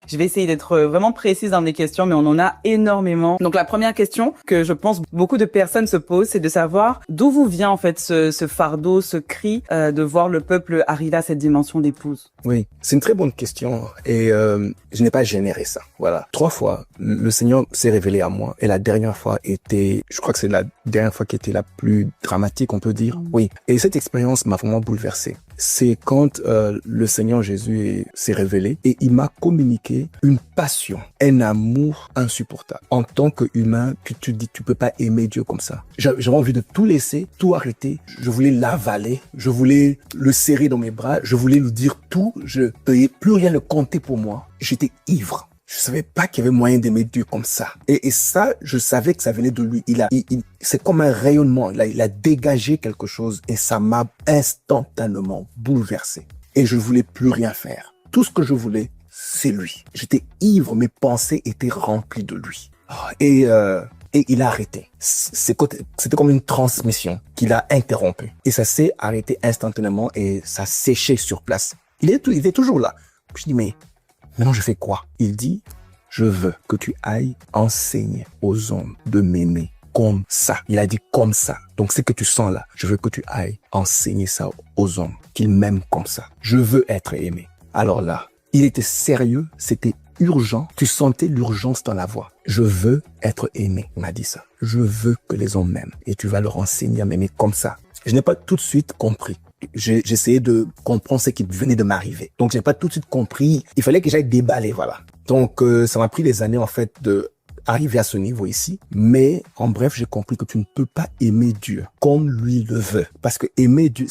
Je vais essayer d'être vraiment précise dans mes questions, mais on en a énormément. Donc la première question que je pense beaucoup de personnes se posent, c'est de savoir d'où vous vient en fait ce fardeau, ce cri de voir le peuple arriver à cette dimension d'épouse. Oui, c'est une très bonne question et je n'ai pas généré ça. Voilà, 3 fois, le Seigneur s'est révélé à moi et la dernière fois était, je crois que c'est la dernière fois qui était la plus dramatique, on peut dire. Oui, et cette expérience m'a vraiment bouleversé. C'est quand le Seigneur Jésus s'est révélé et il m'a communiqué une passion, un amour insupportable. En tant qu'humain, tu te dis, tu peux pas aimer Dieu comme ça. J'avais envie de tout laisser, tout arrêter. Je voulais l'avaler, je voulais le serrer dans mes bras, je voulais lui dire tout. Plus rien ne comptait pour moi. J'étais ivre. Je savais pas qu'il y avait moyen d'aimer Dieu comme ça. Et ça, je savais que ça venait de lui. C'est comme un rayonnement. Il a dégagé quelque chose et ça m'a instantanément bouleversé. Et je voulais plus rien faire. Tout ce que je voulais, c'est lui. J'étais ivre, mes pensées étaient remplies de lui. Et il a arrêté. C'était comme une transmission qu'il a interrompue. Et ça s'est arrêté instantanément et ça séchait sur place. Il était toujours là. Je dis, mais maintenant je fais quoi? Il dit, je veux que tu ailles enseigner aux hommes de m'aimer comme ça. Il a dit comme ça. Donc c'est que tu sens là. Je veux que tu ailles enseigner ça aux hommes, qu'ils m'aiment comme ça. Je veux être aimé. Alors là, il était sérieux, c'était urgent. Tu sentais l'urgence dans la voix. Je veux être aimé. Il m'a dit ça. Je veux que les hommes m'aiment et tu vas leur enseigner à m'aimer comme ça. Je n'ai pas tout de suite compris. J'essayais de comprendre ce qui venait de m'arriver. Donc, j'ai pas tout de suite compris. Il fallait que j'aille déballer, voilà. Donc, ça m'a pris des années, en fait, de arriver à ce niveau ici. Mais, en bref, j'ai compris que tu ne peux pas aimer Dieu comme lui le veut. Parce que aimer Dieu,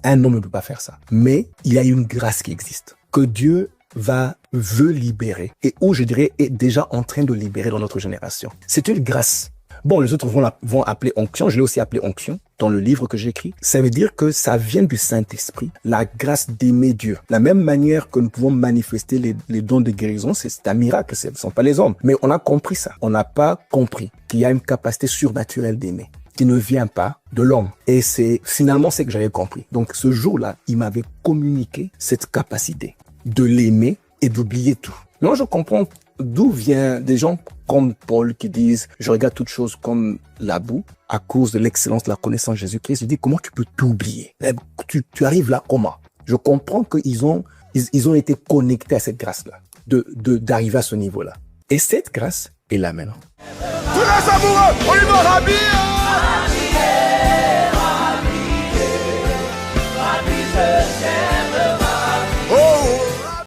un homme ne peut pas faire ça. Mais, il y a une grâce qui existe. Que Dieu veut libérer. Et où, je dirais, est déjà en train de libérer dans notre génération. C'est une grâce. Bon, les autres vont appeler onction. Je l'ai aussi appelé onction dans le livre que j'écris. Ça veut dire que ça vient du Saint-Esprit, la grâce d'aimer Dieu. La même manière que nous pouvons manifester les dons de guérison, c'est un miracle, ce ne sont pas les hommes. Mais on a compris ça. On n'a pas compris qu'il y a une capacité surnaturelle d'aimer qui ne vient pas de l'homme. Et finalement, c'est que j'avais compris. Donc, ce jour-là, il m'avait communiqué cette capacité de l'aimer et d'oublier tout. Non, je comprends d'où vient des gens comme Paul qui disent « Je regarde toutes choses comme la boue à cause de l'excellence de la connaissance de Jésus-Christ. » Je dis « Comment tu peux t'oublier? Tu arrives là comment ?» Je comprends qu'ils ont été connectés à cette grâce-là, d'arriver à ce niveau-là. Et cette grâce est là maintenant. Tous les amoureux, on y va, Rabbi!